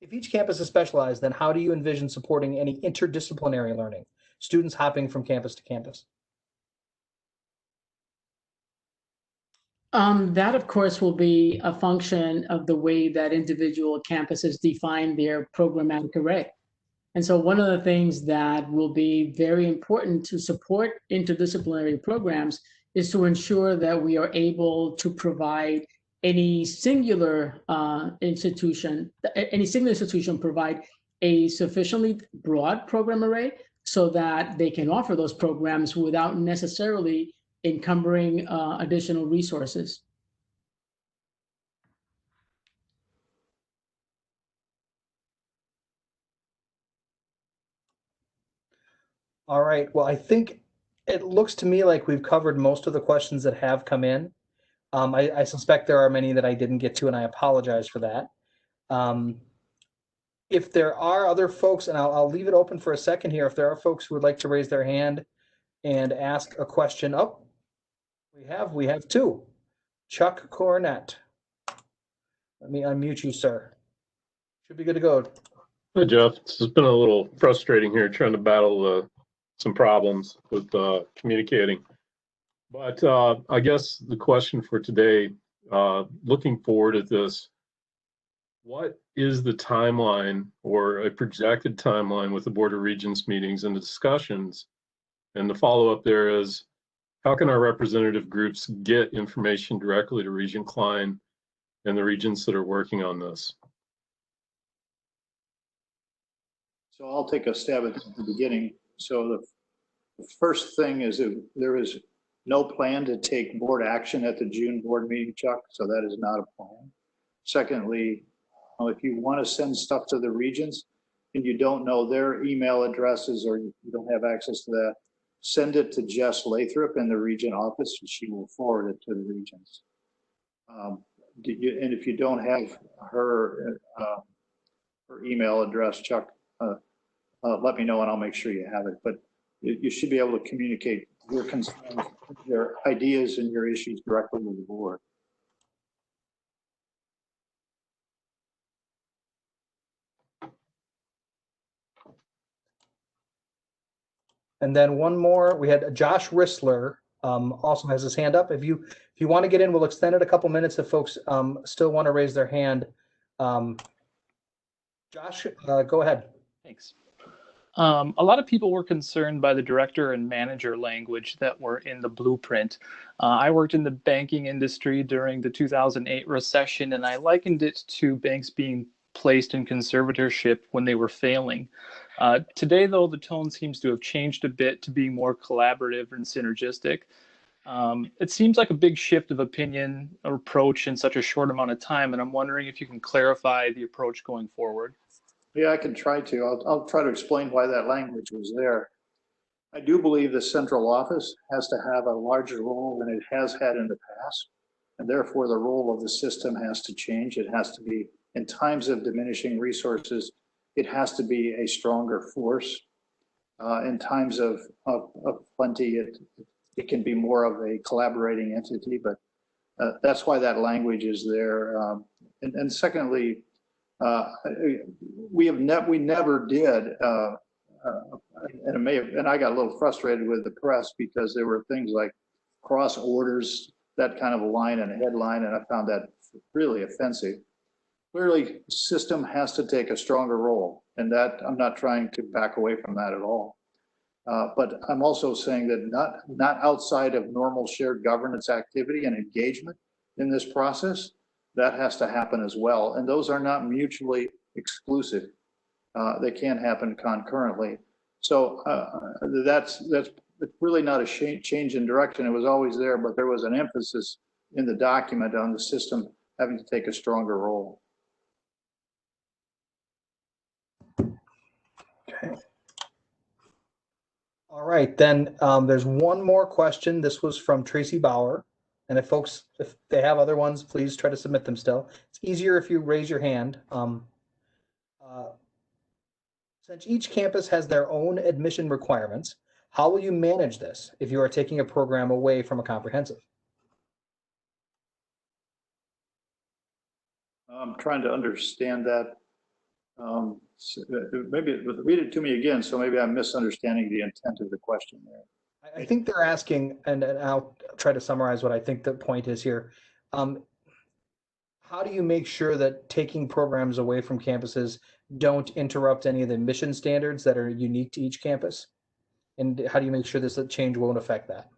If each campus is specialized, then how do you envision supporting any interdisciplinary learning, students hopping from campus to campus? That, of course, will be a function of the way that individual campuses define their programmatic array. And so one of the things that will be very important to support interdisciplinary programs is to ensure that we are able to provide any singular institution provide a sufficiently broad program array so that they can offer those programs without necessarily encumbering additional resources. All right. Well, I think it looks to me like we've covered most of the questions that have come in. I suspect there are many that I didn't get to, and I apologize for that. If there are other folks, and I'll leave it open for a second here, if there are folks who would like to raise their hand and ask a question. Oh, we have two. Chuck Cornett. Let me unmute you, sir. Should be good to go. Hi, Jeff. It's been a little frustrating here trying to battle some problems with communicating. But I guess the question for today, looking forward at this, what is the timeline or a projected timeline with the Board of Regents meetings and the discussions? And the follow-up there is, how can our representative groups get information directly to Regent Klein and the regents that are working on this? So I'll take a stab at the beginning. So the first thing is that there is no plan to take board action at the June board meeting, Chuck. So that is not a plan. Secondly, if you want to send stuff to the regents and you don't know their email addresses or you don't have access to that, send it to Jess Lathrop in the regent office and she will forward it to the regents. And if you don't have her email address, Chuck, let me know and I'll make sure you have it. But you should be able to communicate your concerns, your ideas and your issues directly with the board. And then one more, we had Josh Rissler also has his hand up. If you want to get in, we'll extend it a couple minutes if folks still want to raise their hand. Josh, go ahead. Thanks. A lot of people were concerned by the director and manager language that were in the blueprint. I worked in the banking industry during the 2008 recession, and I likened it to banks being placed in conservatorship when they were failing. Today, though, the tone seems to have changed a bit to being more collaborative and synergistic. It seems like a big shift of opinion or approach in such a short amount of time, and I'm wondering if you can clarify the approach going forward. Yeah, I can try to. I'll try to explain why that language was there. I do believe the central office has to have a larger role than it has had in the past, and therefore the role of the system has to change. It has to be, in times of diminishing resources, it has to be a stronger force. In times of plenty, it can be more of a collaborating entity, but that's why that language is there. And secondly, we never did, and I got a little frustrated with the press because there were things like cross orders, that kind of a line and a headline, and I found that really offensive. Clearly, the system has to take a stronger role, and that I'm not trying to back away from that at all. But I'm also saying that not outside of normal shared governance activity and engagement in this process, that has to happen as well. And those are not mutually exclusive. They can happen concurrently. So that's really not a change in direction. It was always there, but there was an emphasis in the document on the system having to take a stronger role. Okay. All right, then there's one more question. This was from Tracy Bauer. And if they have other ones, please try to submit them still. It's easier if you raise your hand. Since each campus has their own admission requirements, how will you manage this if you are taking a program away from a comprehensive? I'm trying to understand that. Maybe read it to me again, so maybe I'm misunderstanding the intent of the question there. I think they're asking, and I'll try to summarize what I think the point is here. How do you make sure that taking programs away from campuses don't interrupt any of the mission standards that are unique to each campus? And how do you make sure this change won't affect that?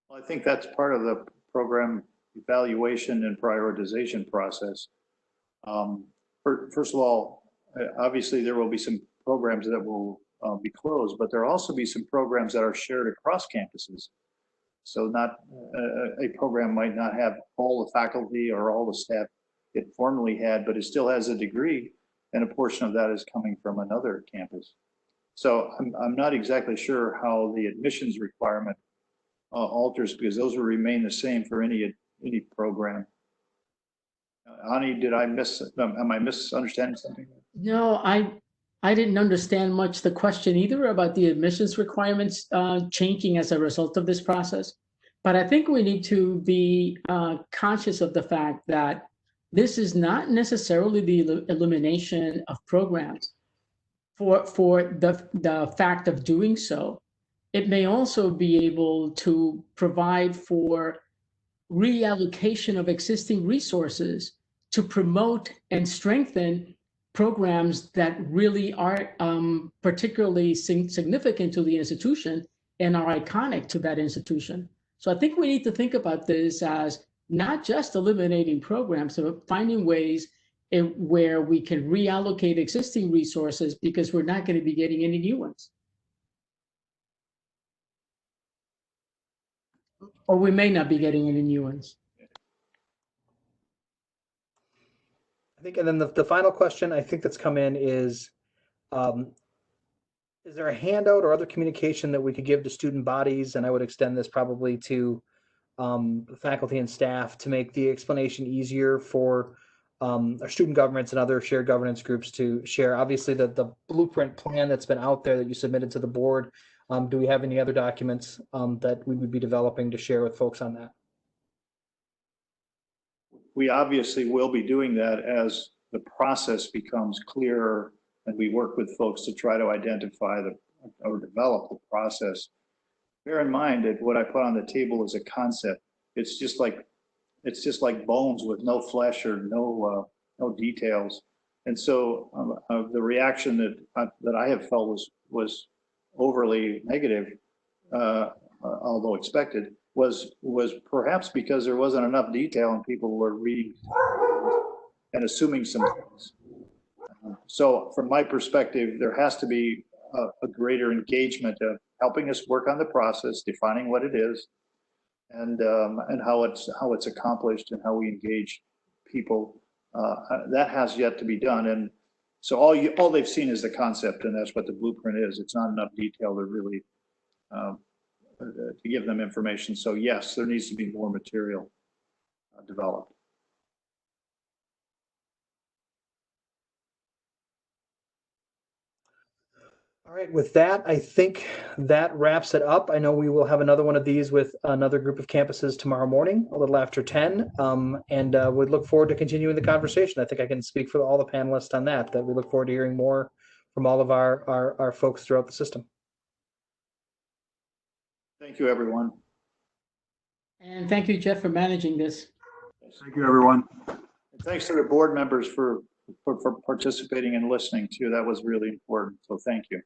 Well, I think that's part of the program evaluation and prioritization process. First of all, obviously there will be some programs that will be closed, but there will also be some programs that are shared across campuses. So not a program might not have all the faculty or all the staff it formerly had, but it still has a degree, and a portion of that is coming from another campus. So I'm not exactly sure how the admissions requirement alters, because those will remain the same for any program. Ani, am I misunderstanding something? No, I didn't understand much the question either about the admissions requirements changing as a result of this process. But I think we need to be conscious of the fact that this is not necessarily the elimination of programs. For the fact of doing so, it may also be able to provide for reallocation of existing resources to promote and strengthen programs that really are particularly significant to the institution and are iconic to that institution. So I think we need to think about this as not just eliminating programs, but finding ways where we can reallocate existing resources, because we're not going to be getting any new ones. Or we may not be getting any new ones. I think, and then the final question I think that's come in is there a handout or other communication that we could give to student bodies? And I would extend this probably to faculty and staff to make the explanation easier for our student governments and other shared governance groups to share. Obviously, the blueprint plan that's been out there that you submitted to the board, do we have any other documents that we would be developing to share with folks on that? We obviously will be doing that as the process becomes clearer and we work with folks to try to identify or develop the process. Bear in mind that what I put on the table is a concept. It's just like bones with no flesh or no details. And so the reaction that I have felt was overly negative, although expected, was perhaps because there wasn't enough detail and people were reading and assuming some things. So from my perspective, there has to be a greater engagement of helping us work on the process, defining what it is, and how it's accomplished and how we engage people. That has yet to be done. And so all they've seen is the concept, and that's what the blueprint is. It's not enough detail to really to give them information. So yes, there needs to be more material developed. All right, with that, I think that wraps it up. I know we will have another one of these with another group of campuses tomorrow morning, a little after 10, and we'd look forward to continuing the conversation. I think I can speak for all the panelists on that we look forward to hearing more from all of our folks throughout the system. Thank you, everyone. And thank you, Jeff, for managing this. Thank you, everyone. And thanks to the board members for participating and listening too. That was really important. So thank you.